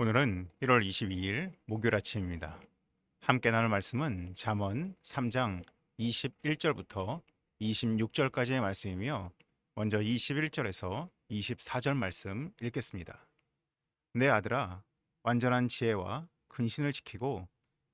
오늘은 1월 22일 목요일 아침입니다. 함께 나눌 말씀은 잠언 3장 21절부터 26절까지의 말씀이며 먼저 21절에서 24절 말씀 읽겠습니다. 내 아들아, 완전한 지혜와 근신을 지키고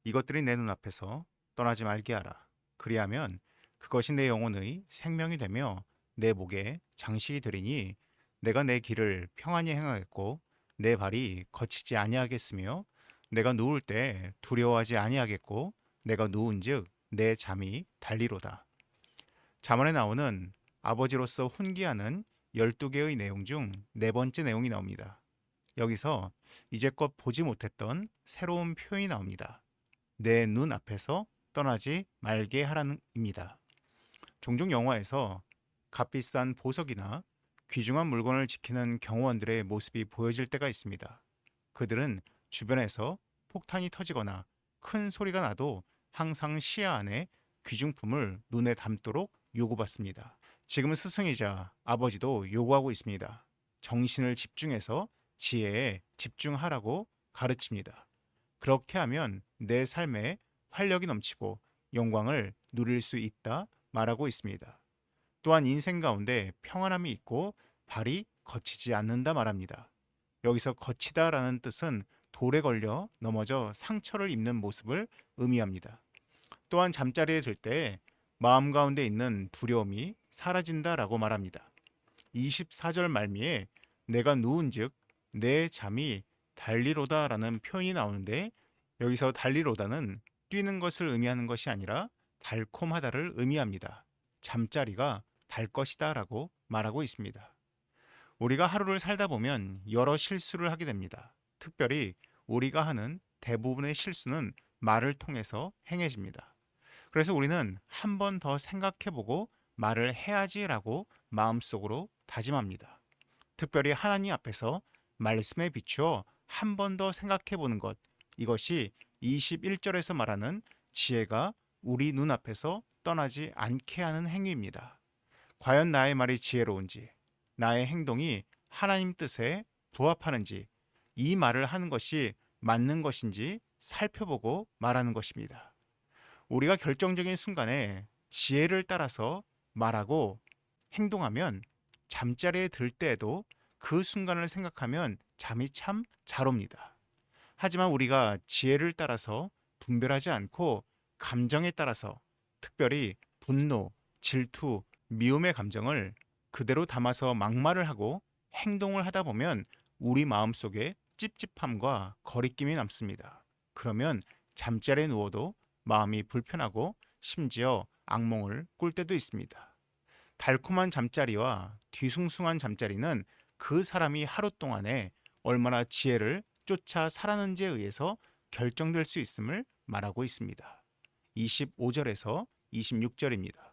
이것들이 내 눈앞에서 떠나지 말게 하라. 그리하면 그것이 내 영혼의 생명이 되며 내 목에 장식이 되리니 내가 내 길을 평안히 행하겠고 내 발이 거치지 아니하겠으며 내가 누울 때 두려워하지 아니하겠고 내가 누운즉 내 잠이 달리로다. 잠언에 나오는 아버지로서 훈계하는 12개의 내용 중 네 번째 내용이 나옵니다. 여기서 이제껏 보지 못했던 새로운 표현이 나옵니다. 내 눈 앞에서 떠나지 말게 하라는 입니다. 종종 영화에서 값비싼 보석이나 귀중한 물건을 지키는 경호원들의 모습이 보여질 때가 있습니다. 그들은 주변에서 폭탄이 터지거나 큰 소리가 나도 항상 시야 안에 귀중품을 눈에 담도록 요구받습니다. 지금 스승이자 아버지도 요구하고 있습니다. 정신을 집중해서 지혜에 집중하라고 가르칩니다. 그렇게 하면 내 삶에 활력이 넘치고 영광을 누릴 수 있다 말하고 있습니다. 또한 인생 가운데 평안함이 있고 발이 거치지 않는다 말합니다. 여기서 거치다라는 뜻은 돌에 걸려 넘어져 상처를 입는 모습을 의미합니다. 또한 잠자리에 들 때 마음 가운데 있는 두려움이 사라진다라고 말합니다. 24절 말미에 내가 누운즉 내 잠이 달리로다라는 표현이 나오는데 여기서 달리로다는 뛰는 것을 의미하는 것이 아니라 달콤하다를 의미합니다. 잠자리가 달 것이다라고 말하고 있습니다. 우리가 하루를 살다 보면 여러 실수를 하게 됩니다. 특별히 우리가 하는 대부분의 실수는 말을 통해서 행해집니다. 그래서 우리는 한 번 더 생각해보고 말을 해야지라고 마음속으로 다짐합니다. 특별히 하나님 앞에서 말씀에 비추어 한 번 더 생각해보는 것, 이것이 21절에서 말하는 지혜가 우리 눈앞에서 떠나지 않게 하는 행위입니다. 과연 나의 말이 지혜로운지, 나의 행동이 하나님 뜻에 부합하는지, 이 말을 하는 것이 맞는 것인지 살펴보고 말하는 것입니다. 우리가 결정적인 순간에 지혜를 따라서 말하고 행동하면 잠자리에 들 때에도 그 순간을 생각하면 잠이 참 잘 옵니다. 하지만 우리가 지혜를 따라서 분별하지 않고 감정에 따라서 특별히 분노, 질투, 미움의 감정을 그대로 담아서 막말을 하고 행동을 하다 보면 우리 마음속에 찝찝함과 거리낌이 남습니다. 그러면 잠자리에 누워도 마음이 불편하고 심지어 악몽을 꿀 때도 있습니다. 달콤한 잠자리와 뒤숭숭한 잠자리는 그 사람이 하루 동안에 얼마나 지혜를 쫓아 살았는지에 의해서 결정될 수 있음을 말하고 있습니다. 25절에서 26절입니다.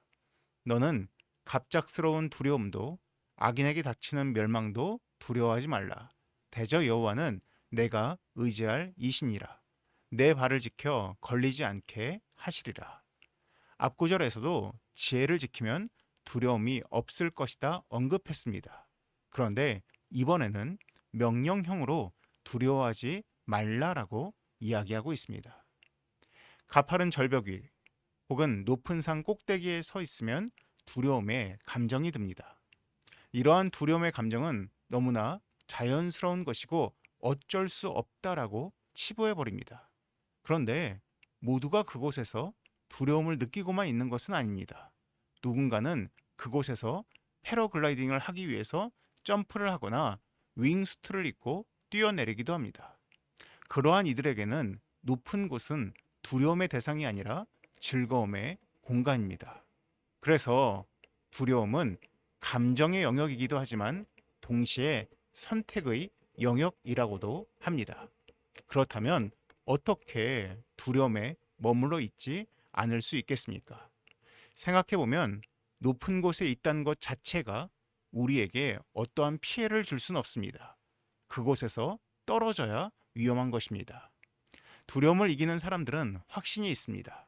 너는 갑작스러운 두려움도 악인에게 닥치는 멸망도 두려워하지 말라. 대저 여호와는 내가 의지할 이신이라. 내 발을 지켜 걸리지 않게 하시리라. 앞구절에서도 지혜를 지키면 두려움이 없을 것이다 언급했습니다. 그런데 이번에는 명령형으로 두려워하지 말라라고 이야기하고 있습니다. 가파른 절벽 위 혹은 높은 산 꼭대기에 서 있으면 두려움의 감정이 듭니다. 이러한 두려움의 감정은 너무나 자연스러운 것이고 어쩔 수 없다라고 치부해 버립니다. 그런데 모두가 그곳에서 두려움을 느끼고만 있는 것은 아닙니다. 누군가는 그곳에서 패러글라이딩을 하기 위해서 점프를 하거나 윙수트를 입고 뛰어내리기도 합니다. 그러한 이들에게는 높은 곳은 두려움의 대상이 아니라 즐거움의 공간입니다. 그래서 두려움은 감정의 영역이기도 하지만 동시에 선택의 영역이라고도 합니다. 그렇다면 어떻게 두려움에 머물러 있지 않을 수 있겠습니까? 생각해보면 높은 곳에 있다는 것 자체가 우리에게 어떠한 피해를 줄 수는 없습니다. 그곳에서 떨어져야 위험한 것입니다. 두려움을 이기는 사람들은 확신이 있습니다.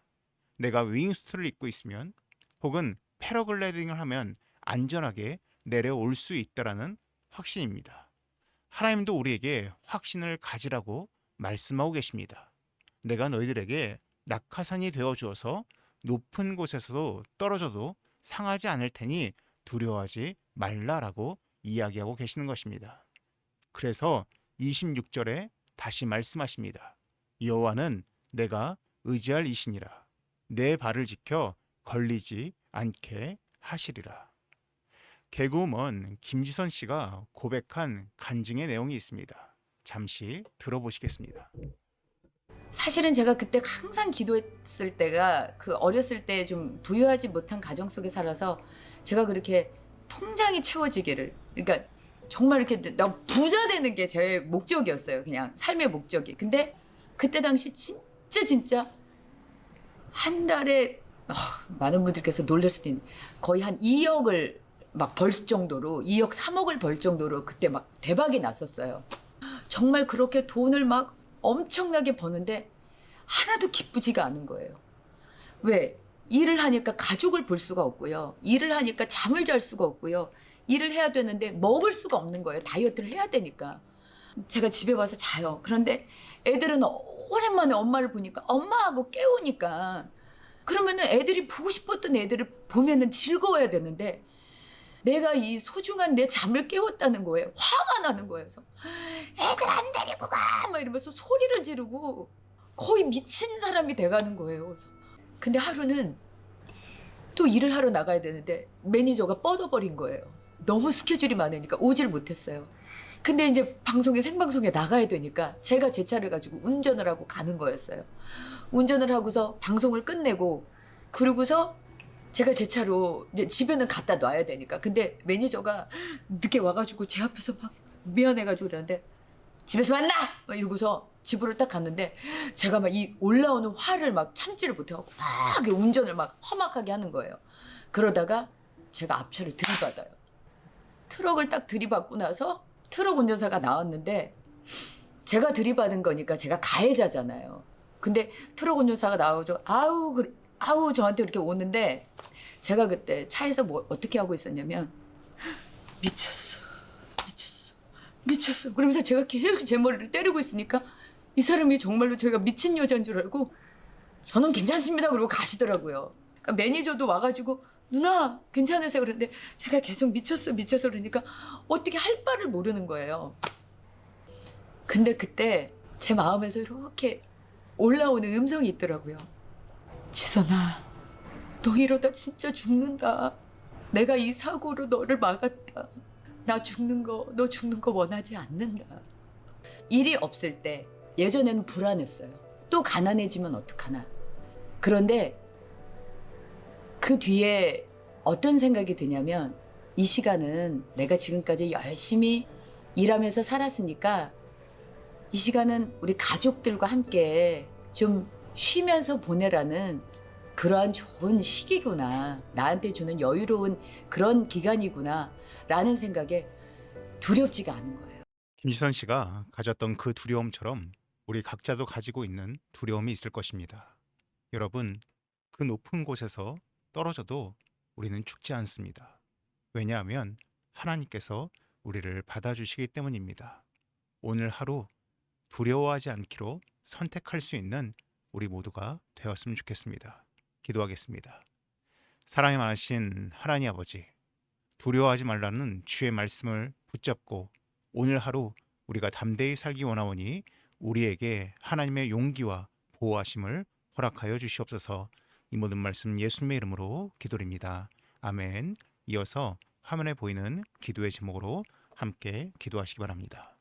내가 윙수트를 입고 있으면 혹은 패러글라이딩을 하면 안전하게 내려올 수 있다라는 확신입니다. 하나님도 우리에게 확신을 가지라고 말씀하고 계십니다. 내가 너희들에게 낙하산이 되어 주어서 높은 곳에서도 떨어져도 상하지 않을 테니 두려워하지 말라라고 이야기하고 계시는 것입니다. 그래서 26절에 다시 말씀하십니다. 여호와는 내가 의지할 이시니라. 내 발을 지켜 걸리지 않게 하시리라. 개그우먼 김지선 씨가 고백한 간증의 내용이 있습니다. 잠시 들어보시겠습니다. 사실은 제가 그때 항상 기도했을 때가 그 어렸을 때 좀 부유하지 못한 가정 속에 살아서 제가 그렇게 통장이 채워지기를, 그러니까 정말 이렇게 나 부자 되는 게 제 목적이었어요. 그냥 삶의 목적이. 근데 그때 당시 진짜 한 달에 많은 분들께서 놀랄 수도 있는, 거의 한 2억을 막 벌 정도로, 2억 3억을 벌 정도로 그때 막 대박이 났었어요. 정말 그렇게 돈을 막 엄청나게 버는데 하나도 기쁘지가 않은 거예요. 왜? 일을 하니까 가족을 볼 수가 없고요. 일을 하니까 잠을 잘 수가 없고요. 일을 해야 되는데 먹을 수가 없는 거예요. 다이어트를 해야 되니까. 제가 집에 와서 자요. 그런데 애들은 오랜만에 엄마를 보니까 엄마하고 깨우니까, 그러면은 애들이 보고 싶었던 애들을 보면은 즐거워야 되는데 내가 이 소중한 내 잠을 깨웠다는 거예요. 화가 나는 거예요. 그래서 애들 안 데리고 가! 막 이러면서 소리를 지르고 거의 미친 사람이 돼가는 거예요. 근데 하루는 또 일을 하러 나가야 되는데 매니저가 뻗어버린 거예요. 너무 스케줄이 많으니까 오질 못했어요. 근데 이제 방송에, 생방송에 나가야 되니까 제가 제 차를 가지고 운전을 하고 가는 거였어요. 운전을 하고서 방송을 끝내고, 그러고서 제가 제 차로 이제 집에는 갖다 놔야 되니까. 근데 매니저가 늦게 와가지고 제 앞에서 막 미안해가지고 그러는데, 집에서 만나! 막 이러고서 집으로 딱 갔는데 제가 막 이 올라오는 화를 막 참지를 못해갖고 막 운전을 막 험악하게 하는 거예요. 그러다가 제가 앞차를 들이받아요. 트럭을 딱 들이받고 나서 트럭 운전사가 나왔는데, 제가 들이받은 거니까 제가 가해자잖아요. 근데 트럭 운전사가 나오죠. 아우 저한테 이렇게 오는데, 제가 그때 차에서 뭐 어떻게 하고 있었냐면 미쳤어. 그러면서 제가 계속 제 머리를 때리고 있으니까 이 사람이 정말로 제가 미친 여자인 줄 알고 저는 괜찮습니다 그러고 가시더라고요. 그러니까 매니저도 와가지고 누나 괜찮으세요? 그러는데 제가 계속 미쳤어 그러니까 어떻게 할 바를 모르는 거예요. 근데 그때 제 마음에서 이렇게 올라오는 음성이 있더라고요. 지선아, 너 이러다 진짜 죽는다. 내가 이 사고로 너를 막았다. 너 죽는 거 원하지 않는다. 일이 없을 때 예전에는 불안했어요. 또 가난해지면 어떡하나. 그런데 그 뒤에 어떤 생각이 드냐면, 이 시간은 내가 지금까지 열심히 일하면서 살았으니까 이 시간은 우리 가족들과 함께 좀 쉬면서 보내라는 그러한 좋은 시기구나. 나한테 주는 여유로운 그런 기간이구나 라는 생각에 두렵지가 않은 거예요. 김지선 씨가 가졌던 그 두려움처럼 우리 각자도 가지고 있는 두려움이 있을 것입니다. 여러분, 그 높은 곳에서 떨어져도 우리는 죽지 않습니다. 왜냐하면 하나님께서 우리를 받아주시기 때문입니다. 오늘 하루 두려워하지 않기로 선택할 수 있는 우리 모두가 되었으면 좋겠습니다. 기도하겠습니다. 사랑이 많으신 하나님 아버지, 두려워하지 말라는 주의 말씀을 붙잡고 오늘 하루 우리가 담대히 살기 원하오니 우리에게 하나님의 용기와 보호하심을 허락하여 주시옵소서. 이 모든 말씀 예수님의 이름으로 기도드립니다. 아멘. 이어서 화면에 보이는 기도의 제목으로 함께 기도하시기 바랍니다.